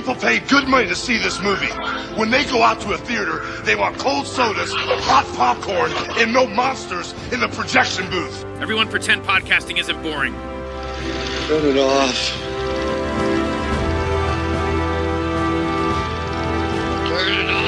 People pay good money to see this movie. When they go out to a theater, they want cold sodas, hot popcorn, and no monsters in the projection booth. Everyone pretend podcasting isn't boring. Turn it off. Turn it off.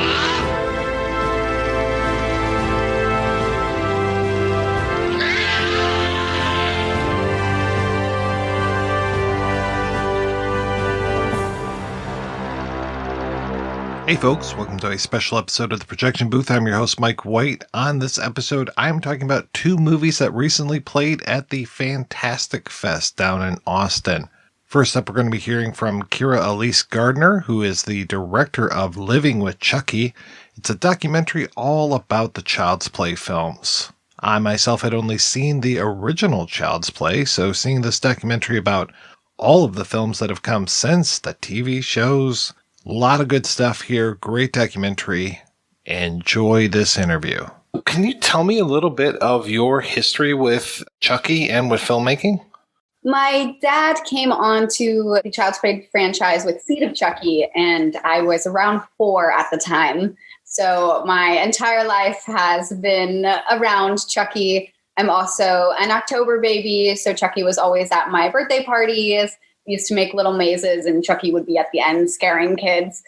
Hey folks, welcome to a special episode of The Projection Booth. I'm your host, Mike White. On this episode, I'm talking about two movies that recently played at the Fantastic Fest down in Austin. First up, we're going to be hearing from Kyra Elise Gardner, who is the director of Living with Chucky. It's a documentary all about the Child's Play films. I myself had only seen the original Child's Play, so seeing this documentary about all of the films that have come since, the TV shows, a lot of good stuff here. Great documentary. Enjoy this interview. Can you tell me a little bit of your history with Chucky and with filmmaking? My dad came on to the Child's Play franchise with Seed of Chucky, and I was around 4 at the time. So my entire life has been around Chucky. I'm also an October baby, so Chucky was always at my birthday parties. We used to make little mazes, and Chucky would be at the end scaring kids.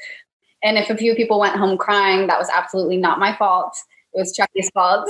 And if a few people went home crying, that was absolutely not my fault. It was Chucky's fault.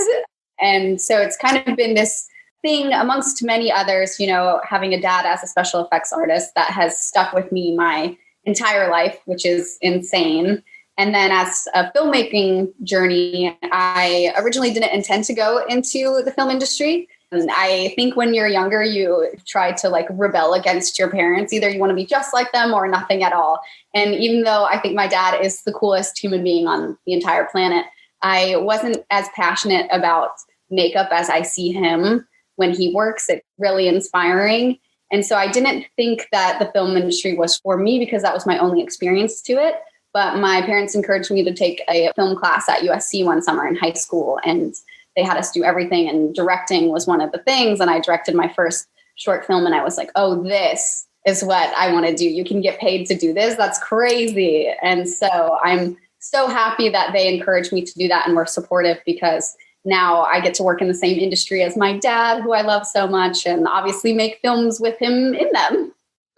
And so it's kind of been this thing amongst many others, you know, having a dad as a special effects artist that has stuck with me my entire life, which is insane. And then as a filmmaking journey, I originally didn't intend to go into the film industry. And I think when you're younger, you try to like rebel against your parents. Either you want to be just like them or nothing at all. And even though I think my dad is the coolest human being on the entire planet, I wasn't as passionate about makeup as I see him when he works. It's really inspiring. And so I didn't think that the film industry was for me because that was my only experience to it. But my parents encouraged me to take a film class at USC one summer in high school, and they had us do everything, and directing was one of the things. And I directed my first short film, and I was like, oh, this is what I want to do. You can get paid to do this. That's crazy. And so I'm so happy that they encouraged me to do that and were supportive, because now I get to work in the same industry as my dad, who I love so much, and obviously make films with him in them.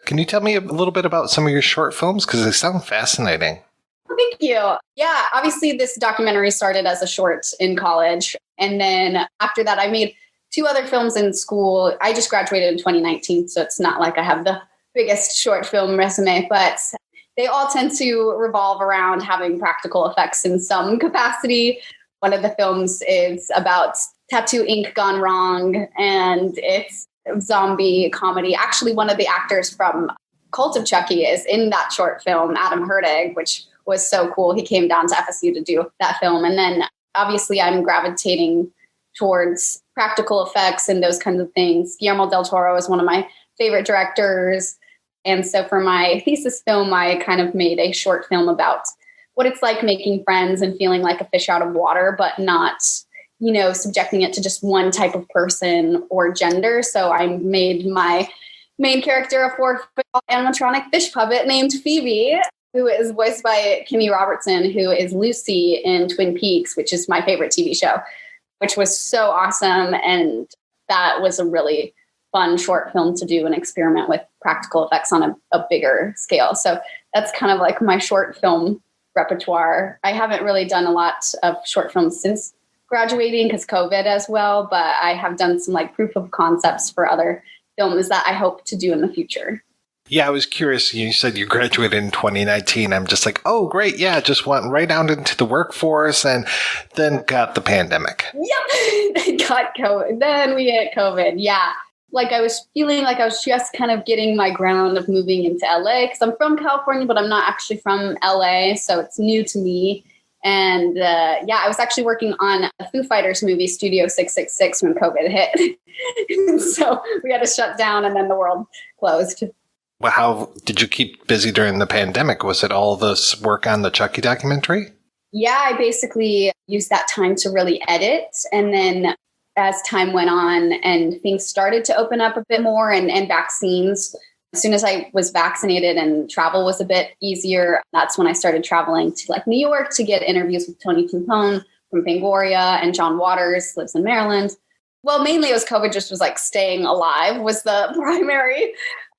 Can you tell me a little bit about some of your short films? Because they sound fascinating. Thank you. Yeah, obviously this documentary started as a short in college. And then after that, I made 2 other films in school. I just graduated in 2019, so it's not like I have the biggest short film resume, but they all tend to revolve around having practical effects in some capacity. One of the films is about tattoo ink gone wrong, and it's a zombie comedy. Actually, one of the actors from Cult of Chucky is in that short film, Adam Herdig, which was so cool. He came down to FSU to do that film. And then obviously I'm gravitating towards practical effects and those kinds of things. Guillermo del Toro is one of my favorite directors. And so for my thesis film, I kind of made a short film about what it's like making friends and feeling like a fish out of water, but not, you know, subjecting it to just one type of person or gender. So I made my main character a 4-foot animatronic fish puppet named Phoebe, who is voiced by Kimmy Robertson, who is Lucy in Twin Peaks, which is my favorite TV show, which was so awesome. And that was a really fun short film to do and experiment with practical effects on a bigger scale. So that's kind of like my short film repertoire. I haven't really done a lot of short films since graduating because COVID as well, but I have done some like proof of concepts for other films that I hope to do in the future. Yeah, I was curious. You said you graduated in 2019. I'm just like, oh, great. Yeah, just went right out into the workforce and then got the pandemic. Yep, got COVID. Then we hit COVID. Yeah. Like I was feeling like I was just kind of getting my ground of moving into LA because I'm from California, but I'm not actually from LA. So it's new to me. And yeah, I was actually working on a Foo Fighters movie, Studio 666, when COVID hit. So we had to shut down and then the world closed. Well, how did you keep busy during the pandemic? Was it all this work on the Chucky documentary? Yeah, I basically used that time to really edit. And then as time went on and things started to open up a bit more and vaccines As soon as I was vaccinated and travel was a bit easier, that's when I started traveling to like New York to get interviews with Tony Pimpone from Fangoria, and John Waters lives in Maryland. Well, mainly it was COVID, just was like staying alive was the primary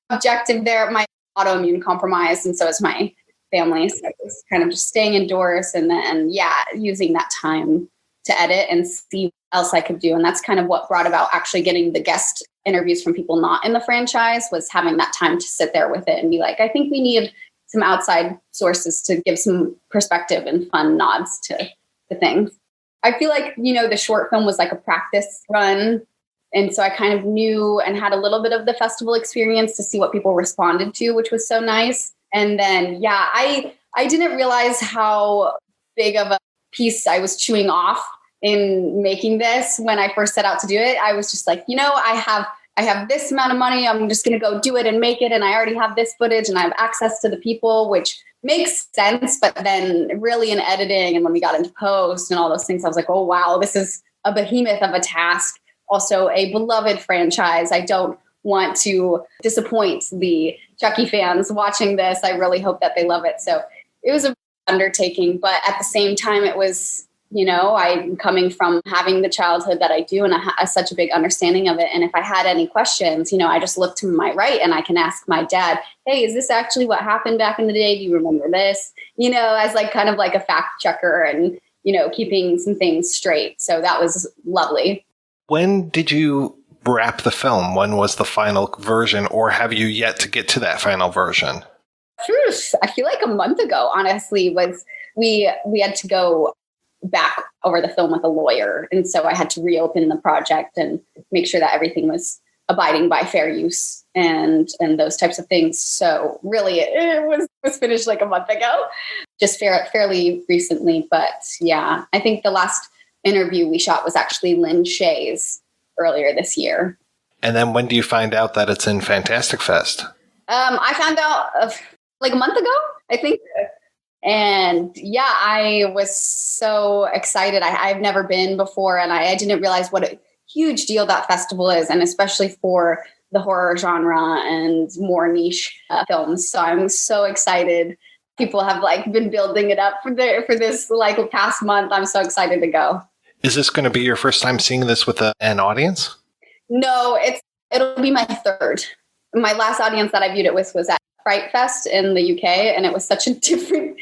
objective there. My autoimmune compromised, and so is my family. So it was kind of just staying indoors and then, using that time to edit and see what else I could do. And that's kind of what brought about actually getting the guest interviews from people not in the franchise, was having that time to sit there with it and be like, I think we need some outside sources to give some perspective and fun nods to things. I feel like, the short film was like a practice run. And so I kind of knew and had a little bit of the festival experience to see what people responded to, which was so nice. And then, I didn't realize how big of a piece I was chewing off in making this when I first set out to do it. I was just like, I have this amount of money. I'm just going to go do it and make it. And I already have this footage and I have access to the people, which makes sense. But then really in editing and when we got into post and all those things, I was like, oh, wow, this is a behemoth of a task. Also a beloved franchise. I don't want to disappoint the Chucky fans watching this. I really hope that they love it. So it was a undertaking, but at the same time, it was, I'm coming from having the childhood that I do and such a big understanding of it. And if I had any questions, I just look to my right and I can ask my dad, hey, is this actually what happened back in the day? Do you remember this? As like kind of like a fact checker and, keeping some things straight. So that was lovely. When did you wrap the film? When was the final version, or have you yet to get to that final version? I feel like a month ago, honestly, was we had to go back over the film with a lawyer. And so I had to reopen the project and make sure that everything was abiding by fair use and those types of things. So really it was finished like a month ago, just fairly recently. But I think the last interview we shot was actually Lynn Shay's earlier this year. And then when do you find out that it's in Fantastic Fest? I found out like a month ago, I think. And I was so excited. I've never been before, and I didn't realize what a huge deal that festival is, and especially for the horror genre and more niche films. So I'm so excited. People have like been building it up for this like past month. I'm so excited to go. Is this going to be your first time seeing this with an audience? No, it'll be my third. My last audience that I viewed it with was at Fright Fest in the UK, and it was such a different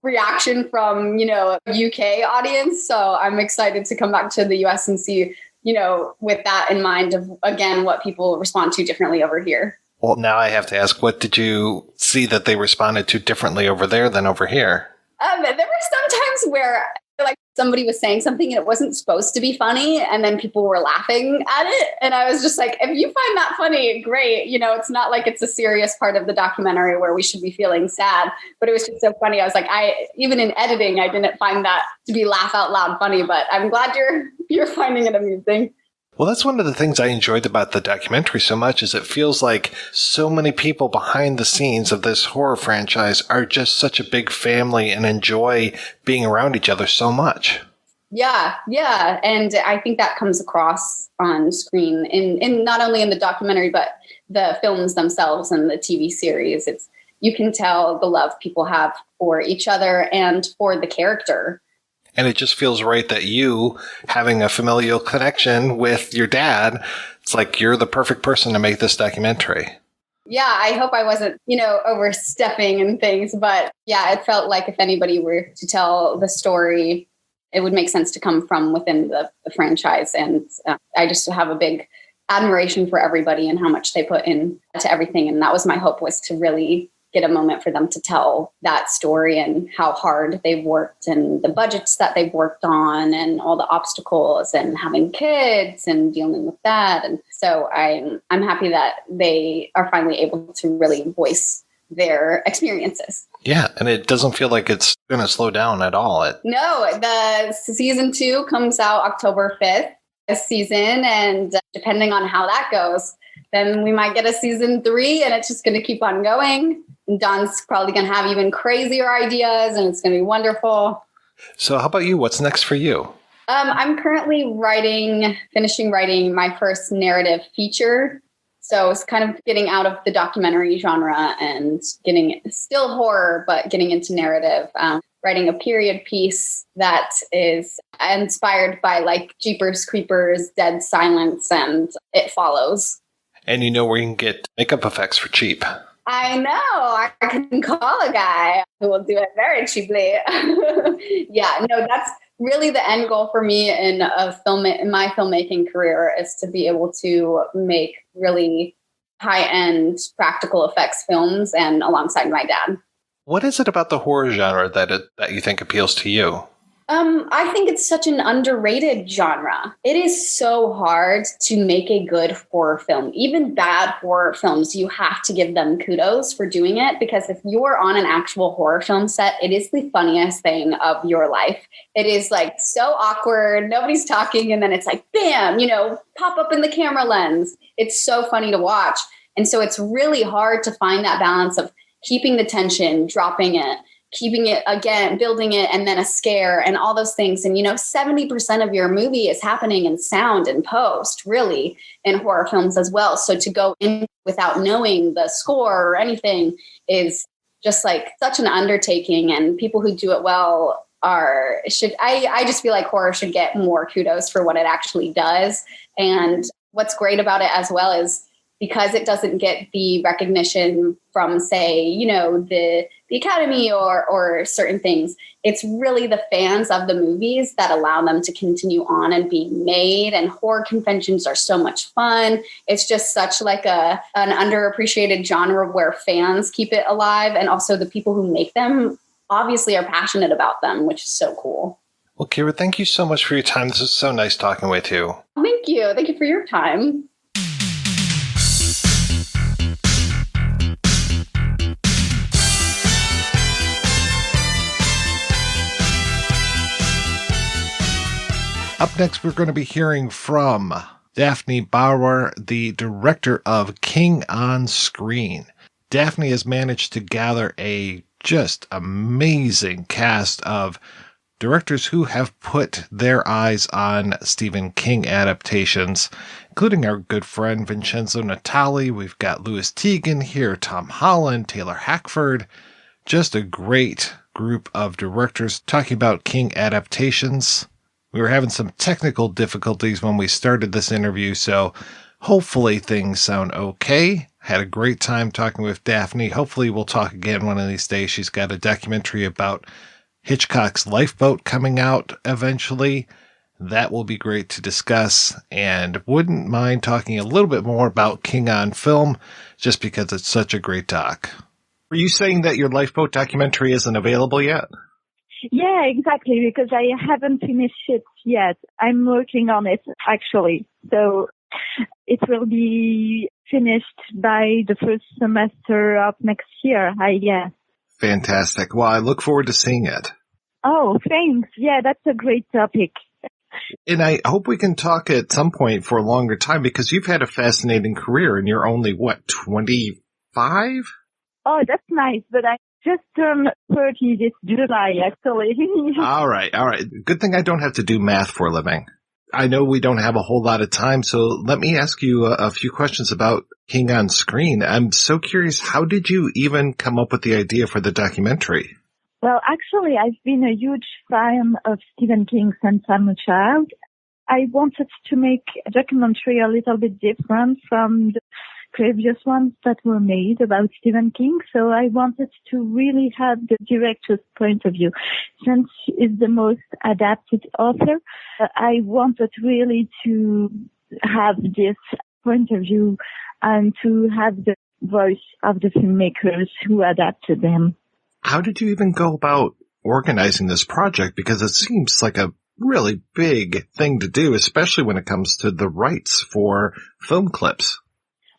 reaction from, a UK audience. So I'm excited to come back to the US and see, with that in mind of, again, what people respond to differently over here. Well, now I have to ask, what did you see that they responded to differently over there than over here? There were some times where like somebody was saying something and it wasn't supposed to be funny, and then people were laughing at it. And I was just like, if you find that funny, great. It's not like it's a serious part of the documentary where we should be feeling sad, but it was just so funny. I was like, even in editing, I didn't find that to be laugh out loud funny, but I'm glad you're finding it amusing. Well, that's one of the things I enjoyed about the documentary so much, is it feels like so many people behind the scenes of this horror franchise are just such a big family and enjoy being around each other so much. Yeah. And I think that comes across on screen in not only in the documentary, but the films themselves and the TV series. You can tell the love people have for each other and for the character. And it just feels right that you, having a familial connection with your dad, it's like you're the perfect person to make this documentary. Yeah, I hope I wasn't, overstepping and things. But it felt like if anybody were to tell the story, it would make sense to come from within the franchise. And I just have a big admiration for everybody and how much they put into everything. And that was my hope, was to really get a moment for them to tell that story and how hard they've worked and the budgets that they've worked on and all the obstacles and having kids and dealing with that. And so I'm happy that they are finally able to really voice their experiences. Yeah, and it doesn't feel like it's going to slow down at all. No, the season 2 comes out October 5th this season, and depending on how that goes, then we might get a season 3, and it's just going to keep on going. And Don's probably going to have even crazier ideas, and it's going to be wonderful. So how about you? What's next for you? I'm currently finishing writing my first narrative feature. So it's kind of getting out of the documentary genre and getting still horror, but getting into narrative. Writing a period piece that is inspired by like Jeepers Creepers, Dead Silence, and It Follows. And you know where you can get makeup effects for cheap. I know. I can call a guy who will do it very cheaply. Yeah, no, that's really the end goal for me in my filmmaking career, is to be able to make really high-end practical effects films, and alongside my dad. What is it about the horror genre that you think appeals to you? I think it's such an underrated genre. It is so hard to make a good horror film. Even bad horror films, you have to give them kudos for doing it, because if you're on an actual horror film set, it is the funniest thing of your life. It is like so awkward. Nobody's talking. And then it's like, bam, pop up in the camera lens. It's so funny to watch. And so it's really hard to find that balance of keeping the tension, dropping it, keeping it again, building it, and then a scare and all those things. And, 70% of your movie is happening in sound and post, really, in horror films as well. So to go in without knowing the score or anything is just like such an undertaking. And people who do it well I just feel like horror should get more kudos for what it actually does. And what's great about it as well is, because it doesn't get the recognition from, say, the Academy or certain things, it's really the fans of the movies that allow them to continue on and be made. And horror conventions are so much fun. It's just such like an underappreciated genre where fans keep it alive. And also the people who make them obviously are passionate about them, which is so cool. Well, Kyra, thank you so much for your time. This is so nice talking with you. Thank you. Thank you for your time. Up next, we're going to be hearing from Daphné Baiwir, the director of King on Screen. Daphné has managed to gather a just amazing cast of directors who have put their eyes on Stephen King adaptations, including our good friend Vincenzo Natali. We've got Louis Teagan here, Tom Holland, Taylor Hackford. Just a great group of directors talking about King adaptations. We were having some technical difficulties when we started this interview, so hopefully things sound okay. Had a great time talking with Daphné. Hopefully we'll talk again one of these days. She's got a documentary about Hitchcock's Lifeboat coming out eventually. That will be great to discuss, and wouldn't mind talking a little bit more about King on Film, just because it's such a great doc. Were you saying that your Lifeboat documentary isn't available yet? Yeah, exactly, because I haven't finished it yet. I'm working on it, actually. So it will be finished by the first semester of next year, I guess. Fantastic. Well, I look forward to seeing it. Oh, thanks. Yeah, that's a great topic. And I hope we can talk at some point for a longer time, because you've had a fascinating career and you're only, 25? Oh, that's nice, but I just turned 30 this July, actually. All right. Good thing I don't have to do math for a living. I know we don't have a whole lot of time, so let me ask you a few questions about King on Screen. I'm so curious, how did you even come up with the idea for the documentary? Well, actually, I've been a huge fan of Stephen King since I'm a child. I wanted to make a documentary a little bit different from the previous ones that were made about Stephen King. So I wanted to really have the director's point of view. Since he's the most adapted author, I wanted really to have this point of view and to have the voice of the filmmakers who adapted them. How did you even go about organizing this project? Because it seems like a really big thing to do, especially when it comes to the rights for film clips.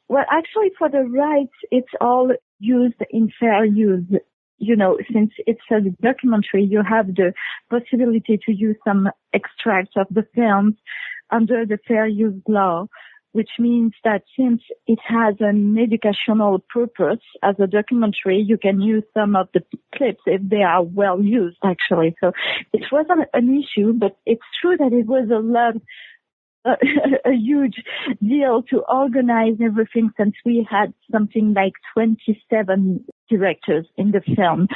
Well, actually, for the rights, it's all used in fair use. Since it's a documentary, you have the possibility to use some extracts of the films under the fair use law, which means that since it has an educational purpose as a documentary, you can use some of the clips if they are well used, actually. So it wasn't an issue, but it's true that it was a lot a huge deal to organize everything, since we had something like 27 directors in the film.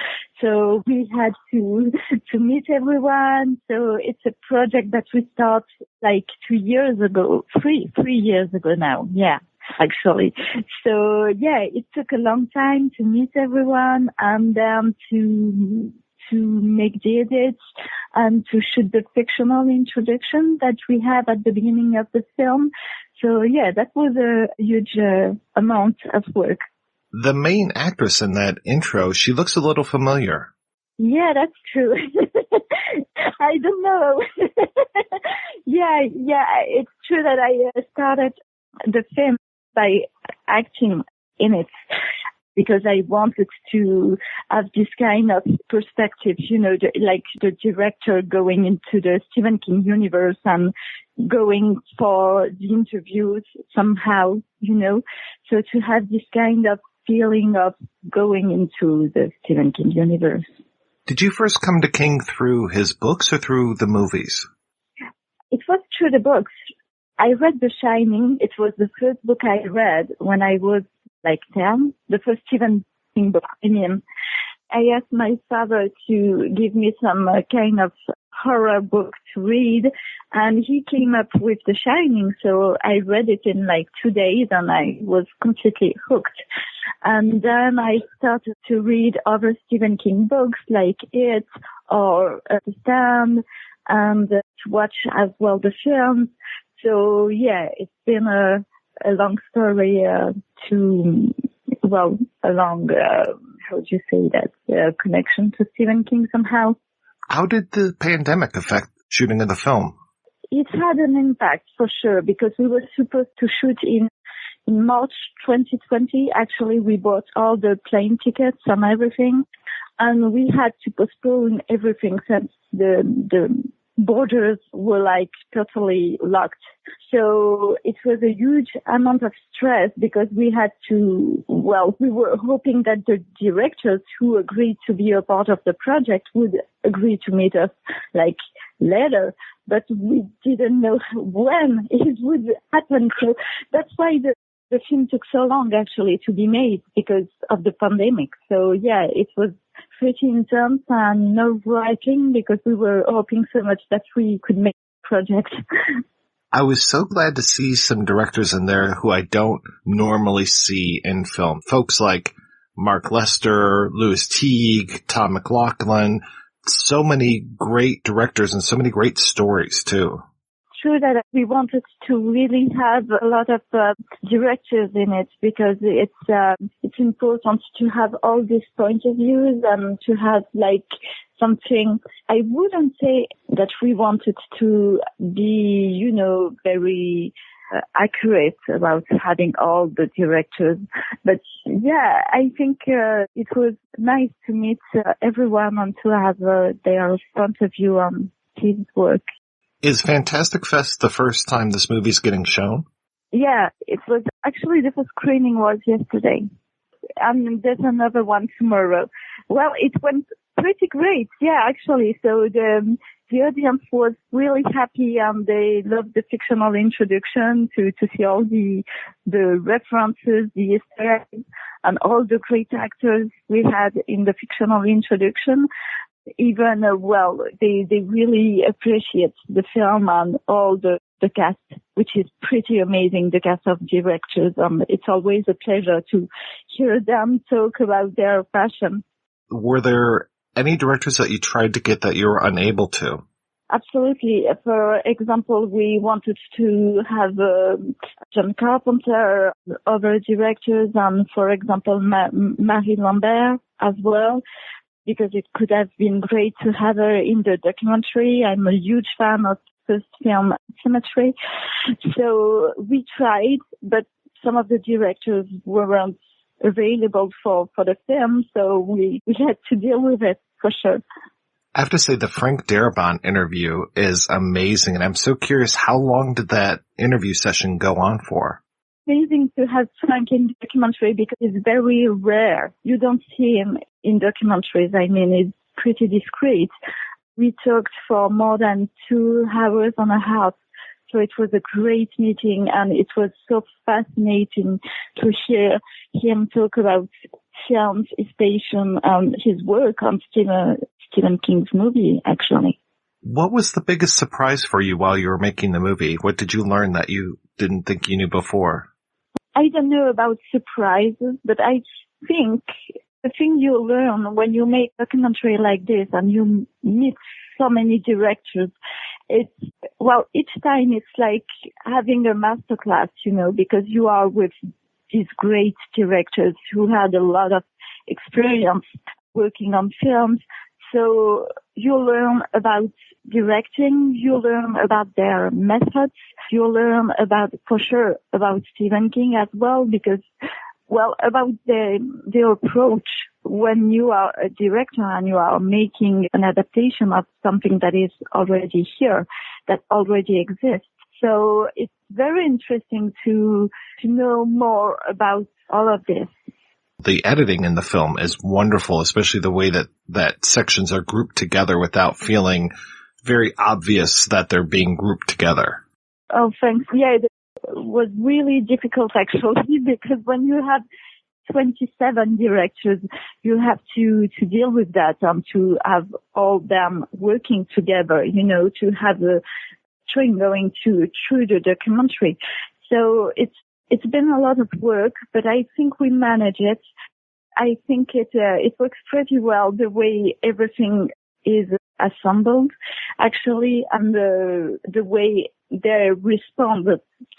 So we had to meet everyone. So it's a project that we started like 3 years ago, three years ago now. Yeah, actually. So yeah, it took a long time to meet everyone and then to make the edits and to shoot the fictional introduction that we have at the beginning of the film. So yeah, that was a huge amount of work. The main actress in that intro, she looks a little familiar. Yeah, that's true. I don't know. yeah, it's true that I started the film by acting in it, because I wanted to have this kind of perspective, like the director going into the Stephen King universe and going for the interviews somehow, so to have this kind of feeling of going into the Stephen King universe. Did you first come to King through his books or through the movies? It was through the books. I read The Shining. It was the first book I read when I was like 10, the first Stephen King book. I asked my father to give me some kind of horror book to read, and he came up with The Shining. So I read it in like 2 days, and I was completely hooked. And then I started to read other Stephen King books like It or The Stand, and to watch as well the films. So yeah, it's been a long story how do you say that, connection to Stephen King somehow. How did the pandemic affect shooting of the film? It had an impact for sure, because we were supposed to shoot in March 2020. Actually, we bought all the plane tickets and everything, and we had to postpone everything since the borders were like totally locked. So it was a huge amount of stress, because we were hoping that the directors who agreed to be a part of the project would agree to meet us like later, but we didn't know when it would happen. So that's why the film took so long actually to be made, because of the pandemic. So yeah, it was pretty intense and nerve-wracking, because we were hoping so much that we could make the project. I was so glad to see some directors in there who I don't normally see in film. Folks like Mark Lester, Louis Teague, Tom McLaughlin, so many great directors and so many great stories too. True that we wanted to really have a lot of directors in it, because it's important to have all these point of views and to have like something. I wouldn't say that we wanted to be, very accurate about having all the directors, but yeah, I think it was nice to meet everyone and to have their point of view on his work. Is Fantastic Fest the first time this movie's getting shown? Yeah, it was. Actually, the first screening was yesterday. And there's another one tomorrow. Well, it went pretty great. Yeah, actually. So the audience was really happy, and they loved the fictional introduction to see all the references, the Easter eggs, and all the great actors we had in the fictional introduction. Even, they really appreciate the film and all the cast, which is pretty amazing, the cast of directors. It's always a pleasure to hear them talk about their passion. Were there any directors that you tried to get that you were unable to? Absolutely. For example, we wanted to have John Carpenter, other directors, and for example, Marie Lambert as well, because it could have been great to have her in the documentary. I'm a huge fan of first film Cemetery. So we tried, but some of the directors weren't available for the film, so we had to deal with it for sure. I have to say the Frank Darabont interview is amazing, and I'm so curious, how long did that interview session go on for? Amazing to have Frank in the documentary, because it's very rare. You don't see him in documentaries. I mean, it's pretty discreet. We talked for more than 2 hours and a half So it was a great meeting, and it was so fascinating to hear him talk about films, his passion, and his work on Stephen King's movie, actually. What was the biggest surprise for you while you were making the movie? What did you learn that you didn't think you knew before? I don't know about surprises, but I think the thing you learn when you make a documentary like this and you meet so many directors, each time it's like having a masterclass, because you are with these great directors who had a lot of experience working on films. So you learn about directing, you learn about their methods, you learn about Stephen King as well, because, about their approach when you are a director and you are making an adaptation of something that is already here, that already exists. So it's very interesting to know more about all of this. The editing in the film is wonderful, especially the way that sections are grouped together without feeling very obvious that they're being grouped together. Oh, thanks. Yeah, it was really difficult actually, because when you have 27 directors, you have to deal with that and to have all them working together, to have a train going through the documentary. So it's been a lot of work, but I think we manage it. I think it works pretty well the way everything is assembled, actually, and the way they respond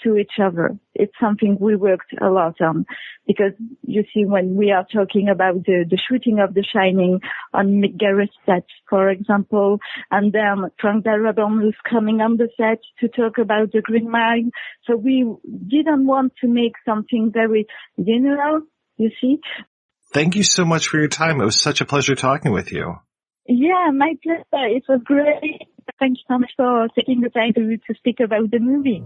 to each other. It's something we worked a lot on, because you see, when we are talking about the shooting of The Shining on Mick Garrett's set, for example, and then Frank Darabont was coming on the set to talk about The Green Mile. So we didn't want to make something very general, you see. Thank you so much for your time. It was such a pleasure talking with you. Yeah, my pleasure. It was great. Thank you so much for taking the time to speak about the movie.